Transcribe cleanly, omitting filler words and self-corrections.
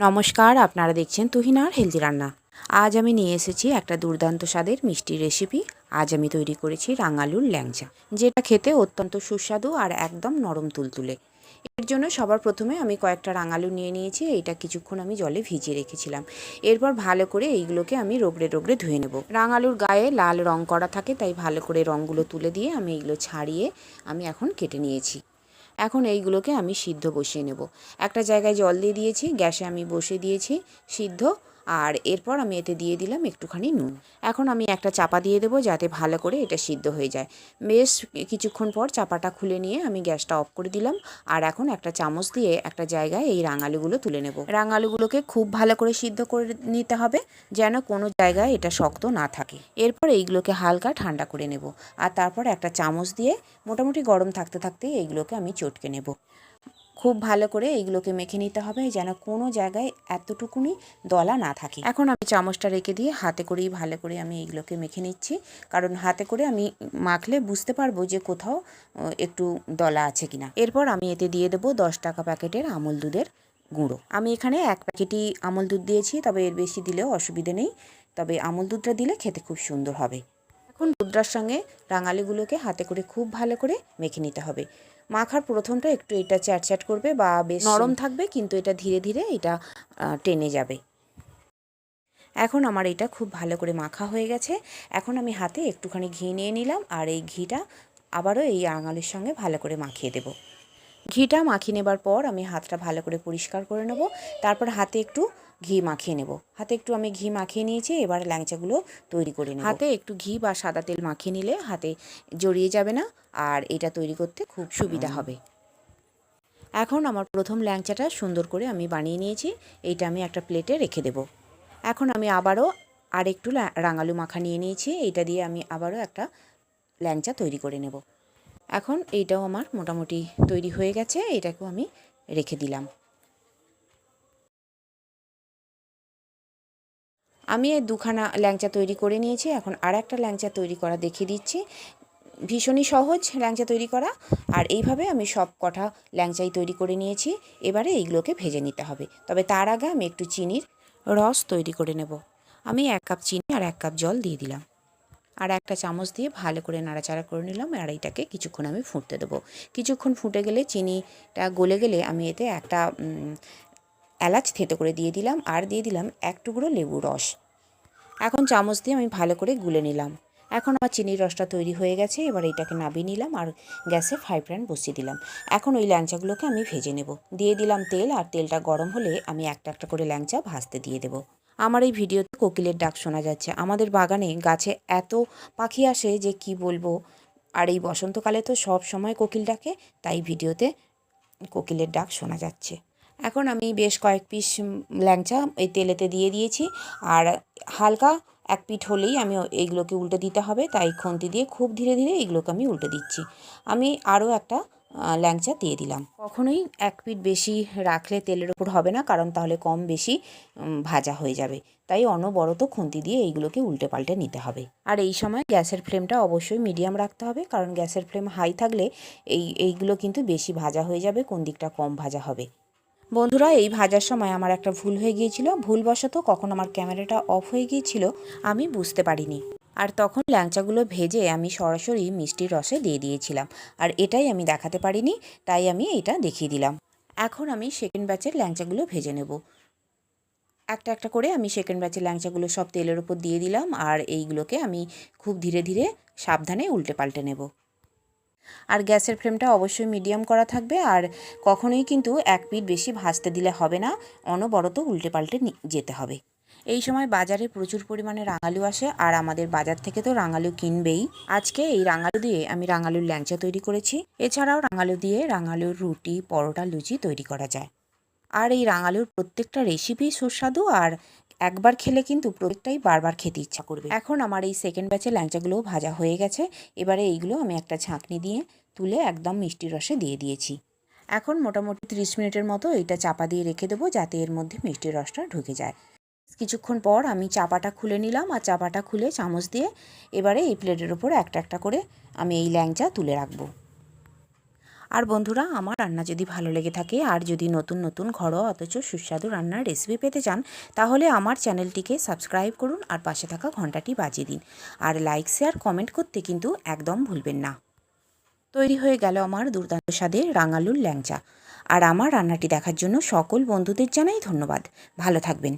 নমস্কার, আপনারা দেখছেন তুহিনার হেলদি রান্না। আজ আমি নিয়ে এসেছি একটা দুর্দান্ত স্বাদের মিষ্টির রেসিপি। আজ আমি তৈরি করেছি রাঙালুর ল্যাংচা, যেটা খেতে অত্যন্ত সুস্বাদু আর একদম নরম তুলতুলে। এর জন্য সবার প্রথমে আমি কয়েকটা রাঙালু নিয়ে নিয়েছি। এটা কিছুক্ষণ আমি জলে ভিজিয়ে রেখেছিলাম। এরপর ভালো করে এইগুলোকে আমি রগড়ে রগড়ে ধুয়ে নেব। রাঙালুর গায়ে লাল রং করা থাকে, তাই ভালো করে রঙগুলো তুলে দিয়ে আমি এইগুলো ছাড়িয়ে আমি এখন কেটে নিয়েছি। এখন এইগুলোকে আমি সিদ্ধ বসিয়ে নেব। একটা জায়গায় জল দিয়ে দিয়েছি, গ্যাসে আমি বসিয়ে দিয়েছি সিদ্ধ। আর এরপর আমি এতে দিয়ে দিলাম একটুখানি নুন। এখন আমি একটা চাপা দিয়ে দেবো যাতে ভালো করে এটা সিদ্ধ হয়ে যায়। বেশ কিছুক্ষণ পর চাপাটা খুলে নিয়ে আমি গ্যাসটা অফ করে দিলাম। আর এখন একটা চামচ দিয়ে একটা জায়গায় এই রাঙালুগুলো তুলে নেব। রাঙালুগুলোকে খুব ভালো করে সিদ্ধ করে নিতে হবে, যেন কোনো জায়গায় এটা শক্ত না থাকে। এরপর এইগুলোকে হালকা ঠান্ডা করে নেব। আর তারপর একটা চামচ দিয়ে মোটামুটি গরম থাকতে থাকতেই এইগুলোকে আমি চটকে নেব। খুব ভালো করে এইগুলোকে মেখে নিতে হবে, যেন কোনো জায়গায় এতটুকুনি দলা না থাকে। এখন আমি চামচটা রেখে দিয়ে হাতে করেই ভালো করে আমি এইগুলোকে মেখে নিচ্ছি, কারণ হাতে করে আমি মাখলে বুঝতে পারবো যে কোথাও একটু দলা আছে কিনা। এরপর আমি এতে দিয়ে দেবো 10 টাকা প্যাকেটের আমুল দুধের গুঁড়ো। আমি এখানে 1 প্যাকেটই আমুল দুধ দিয়েছি, তবে এর বেশি দিলেও অসুবিধে নেই, তবে আমুল দুধটা দিলে খেতে খুব সুন্দর হবে। এখন দুধটার সঙ্গে রাঙালিগুলোকে হাতে করে খুব ভালো করে মেখে নিতে হবে। মাখার প্রথমটা একটু এটা চ্যাটচ্যাট করবে বা বেশ নরম থাকবে, কিন্তু এটা ধীরে ধীরে এটা টেনে যাবে। এখন আমার এটা খুব ভালো করে মাখা হয়ে গেছে। এখন আমি হাতে একটুখানি ঘি নিয়ে নিলাম, আর এই ঘিটা আবারও এই রাঙালির সঙ্গে ভালো করে মাখিয়ে দেব। ঘিটা মাখিয়ে নেবার পর আমি হাতটা ভালো করে পরিষ্কার করে নেব। তারপর হাতে একটু ঘি মাখিয়ে নেব। হাতে একটু আমি ঘি মাখিয়ে নিয়েছি। এবার ল্যাংচাগুলো তৈরি করে নেব। হাতে একটু ঘি বা সাদা তেল মাখিয়ে নিলে হাতে জড়িয়ে যাবে না, আর এটা তৈরি করতে খুব সুবিধা হবে। এখন আমার প্রথম ল্যাংচাটা সুন্দর করে আমি বানিয়ে নিয়েছি। এইটা আমি একটা প্লেটে রেখে দেব। এখন আমি আবারও একটু রাঙালু মাখা নিয়ে নিয়েছি। এইটা দিয়ে আমি আবারও একটা ল্যাংচা তৈরি করে নেব। এখন এইটাও আমার মোটামুটি তৈরি হয়ে গেছে। এটাকেও আমি রেখে দিলাম। আমি এই দুখানা ল্যাংচা তৈরি করে নিয়েছি। এখন আর একটা ল্যাংচা তৈরি করা দেখিয়ে দিচ্ছি। ভীষণই সহজ ল্যাংচা তৈরি করা। আর এইভাবে আমি সব কটা ল্যাংচাই তৈরি করে নিয়েছি। এবারে এইগুলোকে ভেজে নিতে হবে, তবে তার আগে আমি একটু চিনির রস তৈরি করে নেব। আমি 1 কাপ চিনি আর 1 কাপ জল দিয়ে দিলাম, আর একটা চামচ দিয়ে ভালো করে নাড়াচাড়া করে নিলাম। আর এইটাকে কিছুক্ষণ আমি ফুটতে দেবো। কিছুক্ষণ ফুটে গেলে, চিনিটা গলে গেলে, আমি এতে একটা এলাচ থেতো করে দিয়ে দিলাম, আর দিয়ে দিলাম 1 টুকরো লেবু রস। এখন চামচ দিয়ে আমি ভালো করে গুলে নিলাম। এখন আমার চিনির রসটা তৈরি হয়ে গেছে। এবার এটাকে নামিয়ে নিলাম আর গ্যাসে ফ্রাই প্যান বসিয়ে দিলাম। এখন ওই ল্যাংচাগুলোকে আমি ভেজে নেব। দিয়ে দিলাম তেল, আর তেলটা গরম হলে আমি একটা একটা করে ল্যাংচা ভাজতে দিয়ে দেবো। আমার এই ভিডিওতে কোকিলের ডাক শোনা যাচ্ছে। আমাদের বাগানে গাছে এত পাখি আসে যে কি বলবো। আর এই বসন্তকালে তো সব সময় কোকিল ডাকে, তাই ভিডিওতে কোকিলের ডাক শোনা যাচ্ছে। এখন আমি বেশ কয়েক পিস ল্যাংচা এই তেলেতে দিয়ে দিয়েছি, আর হালকা 1 পিঠ হলেই আমি এইগুলোকে উল্টে দিতে হবে, তাই খুন্তি দিয়ে খুব ধীরে ধীরে এইগুলোকে আমি উল্টে দিচ্ছি। আমি আরও একটা ল্যাংচা দিয়ে দিলাম। কখনোই 1 পিঠ বেশি রাখলে তেলের ওপর হবে না, কারণ তাহলে কম বেশি ভাজা হয়ে যাবে। তাই অনবরত খুন্তি দিয়ে এইগুলোকে উল্টে পাল্টে নিতে হবে। আর এই সময় গ্যাসের ফ্লেমটা অবশ্যই মিডিয়াম রাখতে হবে, কারণ গ্যাসের ফ্লেম হাই থাকলে এইগুলো কিন্তু বেশি ভাজা হয়ে যাবে, কোন দিকটা কম ভাজা হবে। বন্ধুরা, এই ভাজার সময় আমার একটা ভুল হয়ে গিয়েছিল। ভুলবশত কখন আমার ক্যামেরাটা অফ হয়ে গিয়েছিল আমি বুঝতে পারিনি। আর তখন ল্যাংচাগুলো ভেজে আমি সরাসরি মিষ্টির রসে দিয়ে দিয়েছিলাম, আর এটাই আমি দেখাতে পারিনি, তাই আমি এটা দেখিয়ে দিলাম। এখন আমি সেকেন্ড ব্যাচের ল্যাংচাগুলো ভেজে নেব। একটা একটা করে আমি সেকেন্ড ব্যাচের ল্যাংচাগুলো সব তেলের উপর দিয়ে দিলাম, আর এইগুলোকে আমি খুব ধীরে ধীরে সাবধানে উল্টে পাল্টে নেব। আর গ্যাসের ফ্লেমটা অবশ্যই মিডিয়াম করা থাকবে, আর কখনোই কিন্তু 1 পিঠ বেশি ভাজতে দিলে হবে না, অনবরত উল্টে পাল্টে যেতে হবে। এই সময় বাজারে প্রচুর পরিমাণে রাঙালু আসে, আর আমাদের বাজার থেকে তো রাঙালু কিনবেই। আজকে এই রাঙালু দিয়ে আমি রাঙালুর ল্যাংচা তৈরি করেছি। এছাড়াও রাঙালু দিয়ে রাঙালুর রুটি, পরোটা, লুচি তৈরি করা যায়। আর এই রাঙালুর প্রত্যেকটা রেসিপি সুস্বাদু, আর একবার খেলে কিন্তু প্রত্যেকটাই বারবার খেতে ইচ্ছা করবে। এখন আমার এই সেকেন্ড ব্যাচের ল্যাংচাগুলোও ভাজা হয়ে গেছে। এবারে এইগুলো আমি একটা ছাঁকনি দিয়ে তুলে একদম মিষ্টি রসে দিয়ে দিয়েছি। এখন মোটামুটি 30 মিনিটের মতো এটা চাপা দিয়ে রেখে দেবো, যাতে এর মধ্যে মিষ্টির রসটা ঢুকে যায়। কিছুক্ষণ পর আমি চাপাটা খুলে নিলাম, আর চাপাটা খুলে চামচ দিয়ে এবারে এই প্লেটের ওপর একটা একটা করে আমি এই ল্যাংচা তুলে রাখবো। আর বন্ধুরা, আমার রান্না যদি ভালো লেগে থাকে আর যদি নতুন নতুন ঘরোয়া অথচ সুস্বাদু রান্নার রেসিপি পেতে চান, তাহলে আমার চ্যানেলটিকে সাবস্ক্রাইব করুন আর পাশে থাকা ঘন্টাটি বাজিয়ে দিন। আর লাইক, শেয়ার, কমেন্ট করতে কিন্তু একদম ভুলবেন না। তৈরি হয়ে গেল আমার দুর্দান্ত স্বাদের রাঙালুর ল্যাংচা। আর আমার রান্নাটি দেখার জন্য সকল বন্ধুদের জানাই ধন্যবাদ। ভালো থাকবেন।